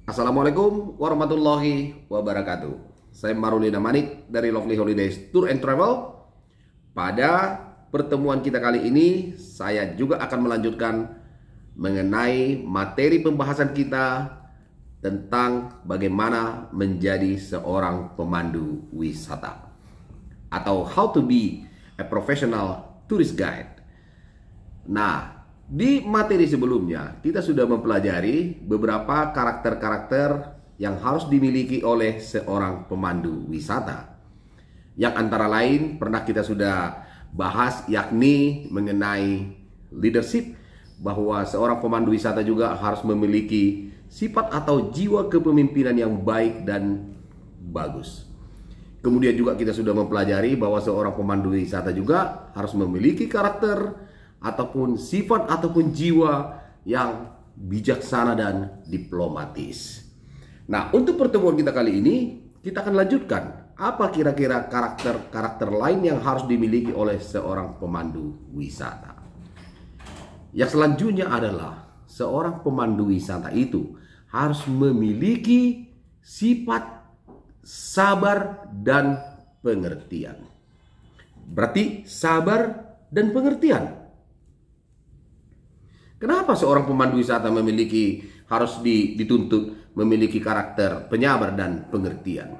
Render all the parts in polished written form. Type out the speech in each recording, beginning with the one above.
Assalamualaikum warahmatullahi wabarakatuh. Saya Marulina Manik dari Lovely Holidays Tour and Travel. Pada pertemuan kita kali ini, saya juga akan melanjutkan mengenai materi pembahasan kita tentang bagaimana menjadi seorang pemandu wisata atau how to be a professional tourist guide. Nah, di materi sebelumnya kita sudah mempelajari beberapa karakter-karakter yang harus dimiliki oleh seorang pemandu wisata. Yang antara lain pernah kita sudah bahas, yakni mengenai leadership, bahwa seorang pemandu wisata juga harus memiliki sifat atau jiwa kepemimpinan yang baik dan bagus. Kemudian juga kita sudah mempelajari bahwa seorang pemandu wisata juga harus memiliki karakter ataupun sifat ataupun jiwa yang bijaksana dan diplomatis. Nah, untuk pertemuan kita kali ini, kita akan lanjutkan apa kira-kira karakter-karakter lain yang harus dimiliki oleh seorang pemandu wisata. Yang selanjutnya adalah seorang pemandu wisata itu harus memiliki sifat sabar dan pengertian. Berarti sabar dan pengertian. Kenapa seorang pemandu wisata harus dituntut memiliki karakter penyabar dan pengertian?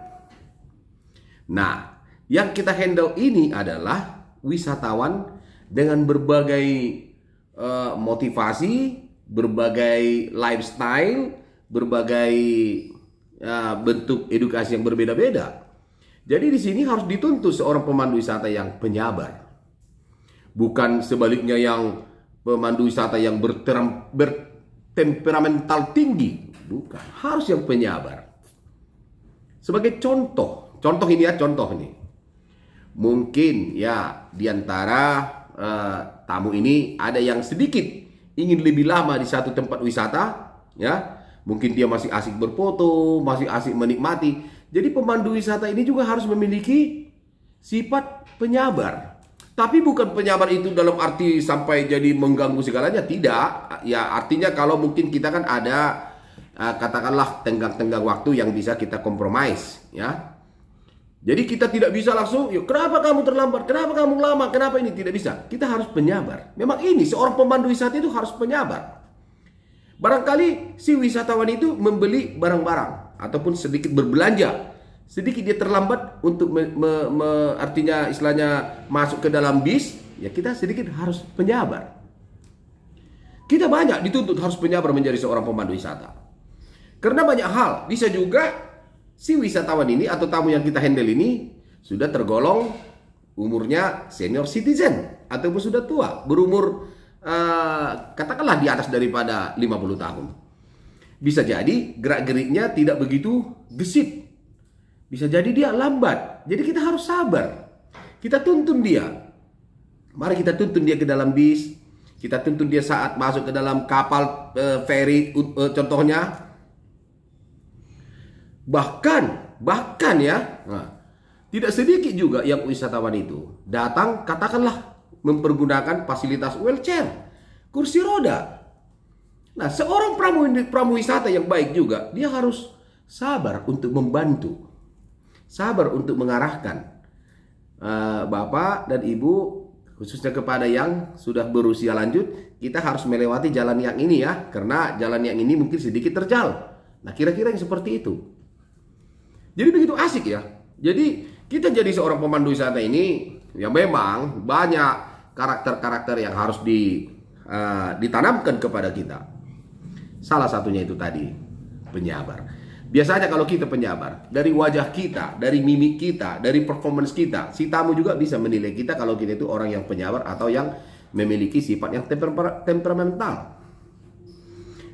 Nah, yang kita handle ini adalah wisatawan dengan berbagai motivasi, berbagai lifestyle, berbagai bentuk edukasi yang berbeda-beda. Jadi di sini harus dituntut seorang pemandu wisata yang penyabar. Bukan sebaliknya yang pemandu wisata yang bertemperamental tinggi. Bukan, harus yang penyabar. Sebagai contoh ini. Mungkin ya diantara tamu ini ada yang sedikit ingin lebih lama di satu tempat wisata, ya. Mungkin dia masih asik berfoto, masih asik menikmati. Jadi pemandu wisata ini juga harus memiliki sifat penyabar. Tapi bukan penyabar itu dalam arti sampai jadi mengganggu segalanya, tidak. Ya artinya kalau mungkin kita kan ada katakanlah tenggang-tenggang waktu yang bisa kita compromise, ya. Jadi kita tidak bisa langsung, yuk kenapa kamu terlambat, kenapa kamu lama, kenapa ini, tidak bisa. Kita harus penyabar. Memang ini seorang pemandu wisata itu harus penyabar. Barangkali si wisatawan itu membeli barang-barang ataupun sedikit berbelanja. Sedikit dia terlambat untuk artinya istilahnya masuk ke dalam bis, ya kita sedikit harus penyabar. Kita banyak dituntut harus penyabar menjadi seorang pemandu wisata. Karena banyak hal, bisa juga si wisatawan ini atau tamu yang kita handle ini sudah tergolong umurnya senior citizen ataupun sudah tua, berumur katakanlah di atas daripada 50 tahun. Bisa jadi gerak-geriknya tidak begitu gesit. Bisa jadi dia lambat. Jadi kita harus sabar. Kita tuntun dia. Mari kita tuntun dia ke dalam bis. Kita tuntun dia saat masuk ke dalam kapal feri contohnya. Bahkan ya. Nah, tidak sedikit juga yang wisatawan itu datang katakanlah mempergunakan fasilitas wheelchair, kursi roda. Nah, seorang pramu wisata yang baik juga dia harus sabar untuk membantu. Sabar untuk mengarahkan bapak dan ibu, khususnya kepada yang sudah berusia lanjut. Kita harus melewati jalan yang ini ya, karena jalan yang ini mungkin sedikit terjal. Nah, kira-kira yang seperti itu. Jadi begitu asik ya. Jadi kita jadi seorang pemandu wisata ini yang memang banyak karakter-karakter yang harus ditanamkan kepada kita. Salah satunya itu tadi, penyabar. Biasanya kalau kita penyabar, dari wajah kita, dari mimik kita, dari performance kita, si tamu juga bisa menilai kita kalau kita itu orang yang penyabar atau yang memiliki sifat yang temperamental.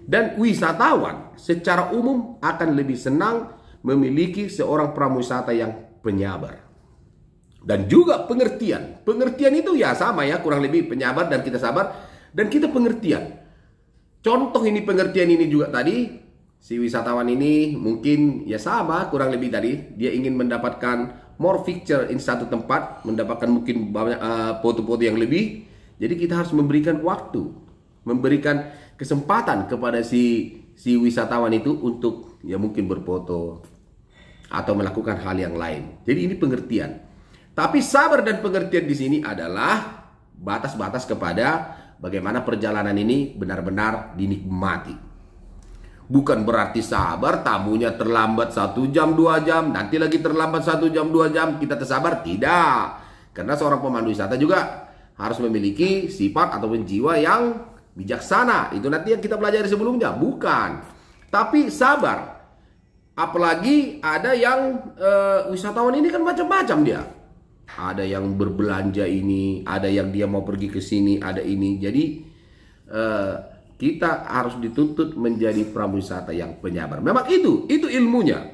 Dan wisatawan secara umum akan lebih senang memiliki seorang pramuwisata yang penyabar. Dan juga pengertian. Pengertian itu ya sama ya, kurang lebih penyabar dan kita sabar dan kita pengertian. Contoh ini pengertian ini juga tadi. Si wisatawan ini mungkin ya sama kurang lebih tadi, dia ingin mendapatkan more picture in satu tempat, mendapatkan mungkin banyak foto-foto yang lebih. Jadi kita harus memberikan waktu, memberikan kesempatan kepada si wisatawan itu untuk ya mungkin berfoto atau melakukan hal yang lain. Jadi ini pengertian. Tapi sabar dan pengertian di sini adalah batas-batas kepada bagaimana perjalanan ini benar-benar dinikmati. Bukan berarti sabar tamunya terlambat 1 jam 2 jam, nanti lagi terlambat 1 jam 2 jam kita tersabar. Tidak. Karena seorang pemandu wisata juga harus memiliki sifat ataupun jiwa yang bijaksana. Itu nanti yang kita pelajari sebelumnya. Bukan. Tapi sabar. Apalagi ada yang wisatawan ini kan macam-macam dia. Ada yang berbelanja ini, ada yang dia mau pergi ke sini, ada ini. Jadi kita harus dituntut menjadi prawisata yang penyabar. Memang itu ilmunya.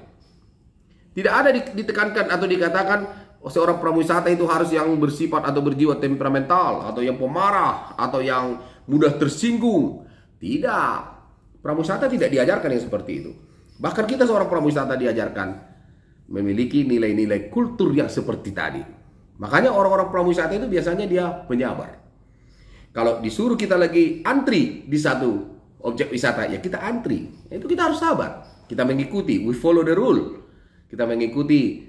Tidak ada ditekankan atau dikatakan seorang prawisata itu harus yang bersifat atau berjiwa temperamental, atau yang pemarah, atau yang mudah tersinggung. Tidak. Prawisata tidak diajarkan yang seperti itu. Bahkan kita seorang prawisata diajarkan memiliki nilai-nilai kultur yang seperti tadi. Makanya orang-orang prawisata itu biasanya dia penyabar. Kalau disuruh kita lagi antri di satu objek wisata, ya kita antri. Itu kita harus sabar. Kita mengikuti, we follow the rule. Kita mengikuti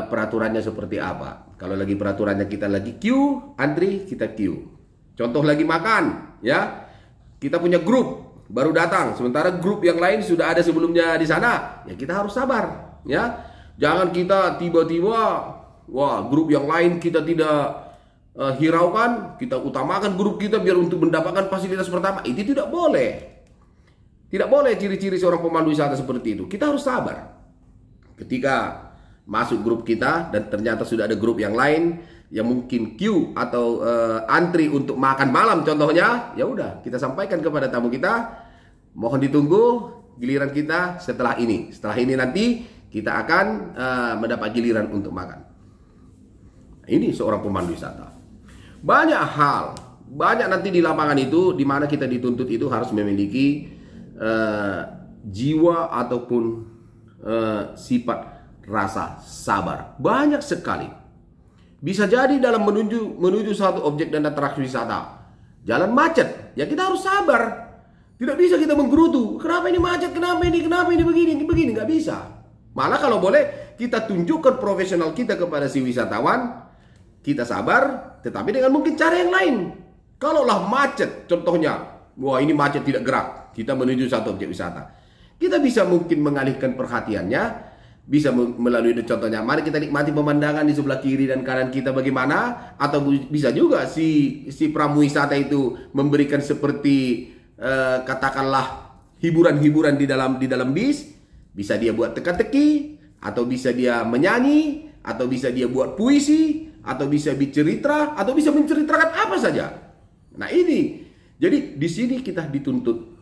peraturannya seperti apa. Kalau lagi peraturannya kita lagi queue, antri, kita queue. Contoh lagi makan, ya. Kita punya grup baru datang, sementara grup yang lain sudah ada sebelumnya di sana, ya kita harus sabar, ya. Jangan kita tiba-tiba, wah, grup yang lain kita tidak hiraukan, kita utamakan grup kita biar untuk mendapatkan fasilitas pertama. Itu tidak boleh. Tidak boleh ciri-ciri seorang pemandu wisata seperti itu. Kita harus sabar. Ketika masuk grup kita dan ternyata sudah ada grup yang lain yang mungkin queue atau antri untuk makan malam contohnya, ya udah kita sampaikan kepada tamu kita, mohon ditunggu giliran kita setelah ini. Setelah ini nanti kita akan mendapat giliran untuk makan. Ini seorang pemandu wisata. Banyak hal, banyak nanti di lapangan itu di mana kita dituntut itu harus memiliki jiwa ataupun sifat rasa sabar. Banyak sekali. Bisa jadi dalam menuju satu objek dan atraksi wisata, jalan macet, ya kita harus sabar. Tidak bisa kita menggerutu. Kenapa ini macet? Kenapa ini begini? Nggak bisa. Malah kalau boleh kita tunjukkan profesional kita kepada si wisatawan, kita sabar, tetapi dengan mungkin cara yang lain. Kalaulah macet, contohnya, wah ini macet tidak gerak, kita menuju satu objek wisata, kita bisa mungkin mengalihkan perhatiannya. Bisa melalui contohnya, mari kita nikmati pemandangan di sebelah kiri dan kanan kita bagaimana. Atau bisa juga si pramuwisata itu memberikan seperti katakanlah hiburan-hiburan di dalam bis. Bisa dia buat teka-teki, atau bisa dia menyanyi, atau bisa dia buat puisi, atau bisa bercerita, atau bisa menceritakan apa saja. Nah ini, jadi di sini kita dituntut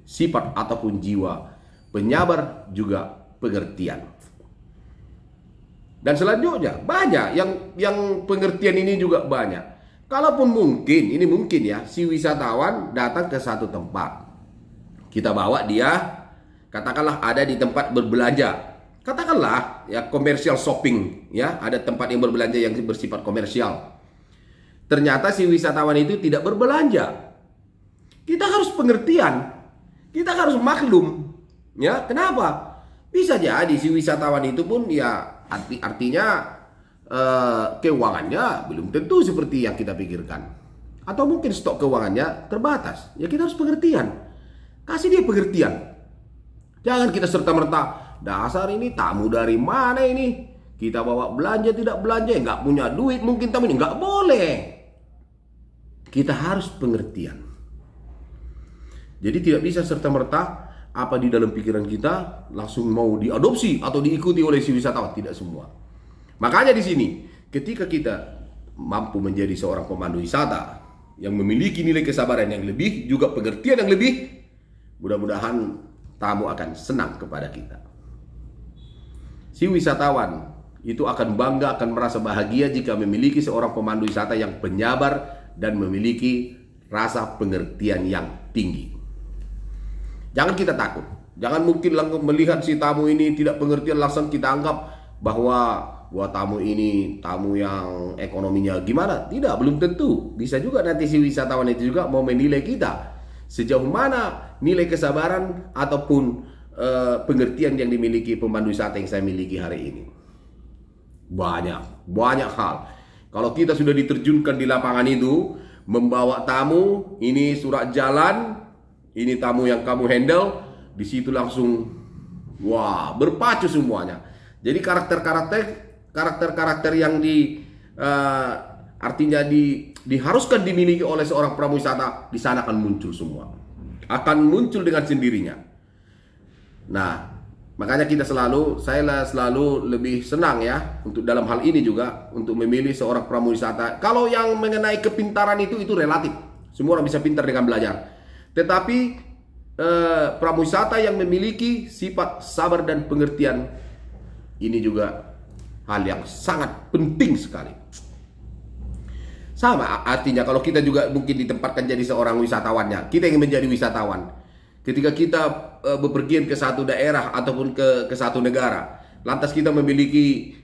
sifat ataupun jiwa penyabar juga pengertian. Dan selanjutnya banyak yang pengertian ini juga banyak. Kalaupun mungkin, ini mungkin ya, si wisatawan datang ke satu tempat. Kita bawa dia, katakanlah ada di tempat berbelanja. Katakanlah ya komersial shopping, ya, ada tempat yang berbelanja yang bersifat komersial. Ternyata si wisatawan itu tidak berbelanja. Kita harus pengertian. Kita harus maklum. Ya, kenapa? Bisa jadi si wisatawan itu pun ya artinya keuangannya belum tentu seperti yang kita pikirkan. Atau mungkin stok keuangannya terbatas. Ya kita harus pengertian. Kasih dia pengertian. Jangan kita serta-merta, dasar ini tamu dari mana ini? Kita bawa belanja tidak belanja, nggak punya duit mungkin tamu ini. Nggak boleh. Kita harus pengertian. Jadi tidak bisa serta-merta apa di dalam pikiran kita langsung mau diadopsi atau diikuti oleh si wisatawan. Tidak semua. Makanya di sini ketika kita mampu menjadi seorang pemandu wisata yang memiliki nilai kesabaran yang lebih, juga pengertian yang lebih, mudah-mudahan tamu akan senang kepada kita. Si wisatawan itu akan bangga, akan merasa bahagia jika memiliki seorang pemandu wisata yang penyabar dan memiliki rasa pengertian yang tinggi. Jangan kita takut. Jangan mungkin langsung melihat si tamu ini tidak pengertian langsung kita anggap bahwa tamu ini tamu yang ekonominya gimana. Tidak, belum tentu. Bisa juga nanti si wisatawan itu juga mau menilai kita. sejauh mana nilai kesabaran ataupun pengertian yang dimiliki pemandu wisata yang saya miliki hari ini. Banyak hal. Kalau kita sudah diterjunkan di lapangan itu, membawa tamu, ini surat jalan, ini tamu yang kamu handle, di situ langsung wah, berpacu semuanya. Jadi karakter-karakter yang artinya diharuskan dimiliki oleh seorang pramuwisata di sana akan muncul semua. Akan muncul dengan sendirinya. Nah, makanya saya selalu lebih senang ya untuk dalam hal ini juga untuk memilih seorang pramuwisata. Kalau yang mengenai kepintaran itu relatif. Semua orang bisa pintar dengan belajar. Tetapi pramuwisata yang memiliki sifat sabar dan pengertian ini juga hal yang sangat penting sekali. Sama artinya kalau kita juga mungkin ditempatkan jadi seorang wisatawannya, kita ingin menjadi wisatawan. Ketika kita bepergian ke satu daerah ataupun ke satu negara, lantas kita memiliki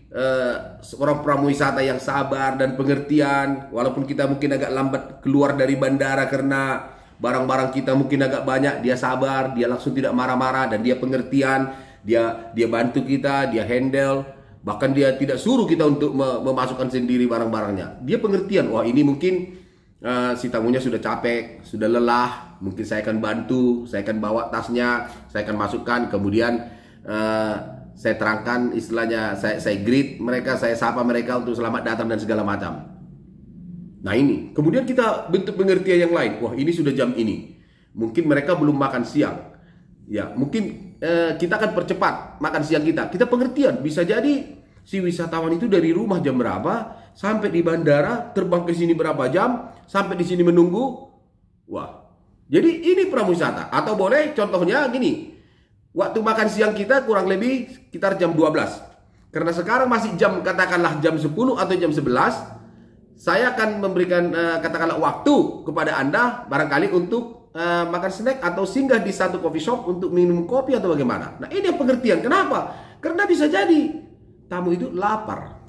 seorang pramuwisata yang sabar dan pengertian, walaupun kita mungkin agak lambat keluar dari bandara karena barang-barang kita mungkin agak banyak, dia sabar, dia langsung tidak marah-marah dan dia pengertian, dia bantu kita, dia handle, bahkan dia tidak suruh kita untuk memasukkan sendiri barang-barangnya. Dia pengertian, wah ini mungkin si tamunya sudah capek, sudah lelah, mungkin saya akan bantu, saya akan bawa tasnya, saya akan masukkan, kemudian saya terangkan istilahnya, saya greet mereka, saya sapa mereka untuk selamat datang dan segala macam. Nah ini, kemudian kita bentuk pengertian yang lain. Wah ini sudah jam ini, mungkin mereka belum makan siang. Ya mungkin kita akan percepat makan siang kita. Kita pengertian, bisa jadi si wisatawan itu dari rumah jam berapa, sampai di bandara, terbang ke sini berapa jam, sampai di sini menunggu. Wah, jadi ini pramuwisata. Atau boleh contohnya gini, waktu makan siang kita kurang lebih sekitar jam 12. Karena sekarang masih jam katakanlah jam 10 atau jam 11. Saya akan memberikan katakanlah waktu kepada Anda barangkali untuk makan snack atau singgah di satu coffee shop untuk minum kopi atau bagaimana. Nah ini yang pengertian. Kenapa? Karena bisa jadi tamu itu lapar.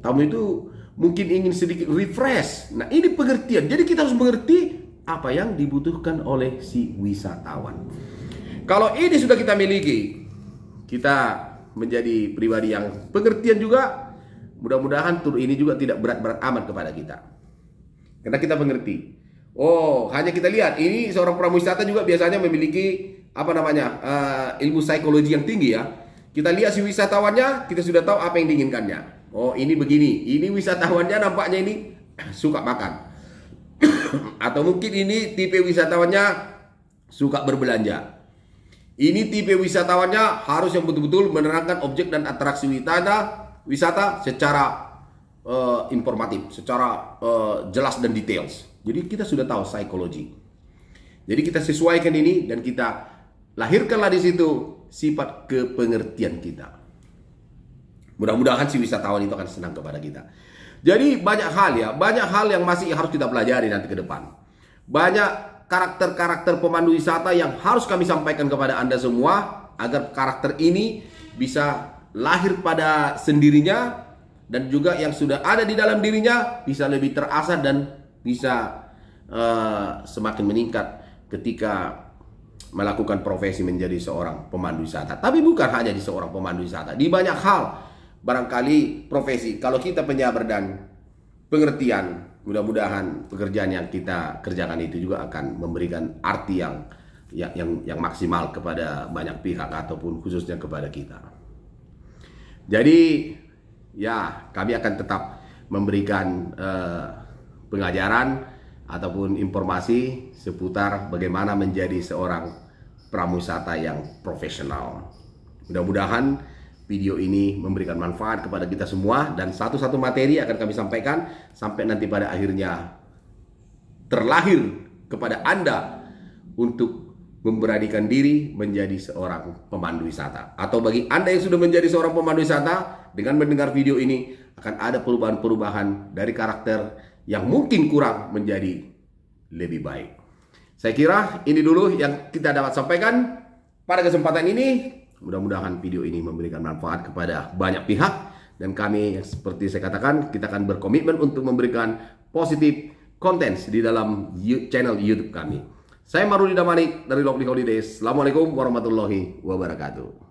Tamu itu mungkin ingin sedikit refresh. Nah ini pengertian. Jadi kita harus mengerti apa yang dibutuhkan oleh si wisatawan. Kalau ini sudah kita miliki, kita menjadi pribadi yang pengertian juga. Mudah-mudahan tur ini juga tidak berat-berat amat kepada kita. Karena kita mengerti. Oh, hanya kita lihat ini seorang pramuwisata juga biasanya memiliki ilmu psikologi yang tinggi ya. Kita lihat si wisatawannya, kita sudah tahu apa yang diinginkannya. Oh, ini begini. Ini wisatawannya nampaknya ini suka makan. Atau mungkin ini tipe wisatawannya suka berbelanja. Ini tipe wisatawannya harus yang betul-betul menerangkan objek dan atraksi wisata secara informatif, secara jelas dan details. Jadi kita sudah tahu psikologi. Jadi kita sesuaikan ini dan kita lahirkanlah di situ sifat kepengertian kita. Mudah-mudahan si wisatawan itu akan senang kepada kita. Jadi banyak hal yang masih harus kita pelajari nanti ke depan. Banyak karakter-karakter pemandu wisata yang harus kami sampaikan kepada Anda semua agar karakter ini bisa lahir pada sendirinya dan juga yang sudah ada di dalam dirinya bisa lebih terasa dan bisa semakin meningkat ketika melakukan profesi menjadi seorang pemandu wisata. Tapi bukan hanya di seorang pemandu wisata, di banyak hal barangkali profesi. Kalau kita penyabar dan pengertian, mudah-mudahan pekerjaan yang kita kerjakan itu juga akan memberikan arti yang maksimal kepada banyak pihak ataupun khususnya kepada kita. Jadi ya kami akan tetap memberikan pengajaran ataupun informasi seputar bagaimana menjadi seorang pramuwisata yang profesional. Mudah-mudahan video ini memberikan manfaat kepada kita semua dan satu-satu materi akan kami sampaikan sampai nanti pada akhirnya terlahir kepada Anda untuk memberanikan diri menjadi seorang pemandu wisata. Atau bagi Anda yang sudah menjadi seorang pemandu wisata, dengan mendengar video ini akan ada perubahan-perubahan dari karakter yang mungkin kurang menjadi lebih baik. Saya kira ini dulu yang kita dapat sampaikan pada kesempatan ini. Mudah-mudahan video ini memberikan manfaat kepada banyak pihak dan kami seperti saya katakan kita akan berkomitmen untuk memberikan positif konten di dalam channel YouTube kami. Saya Maruli Damanik dari Lovely Holidays. Assalamualaikum warahmatullahi wabarakatuh.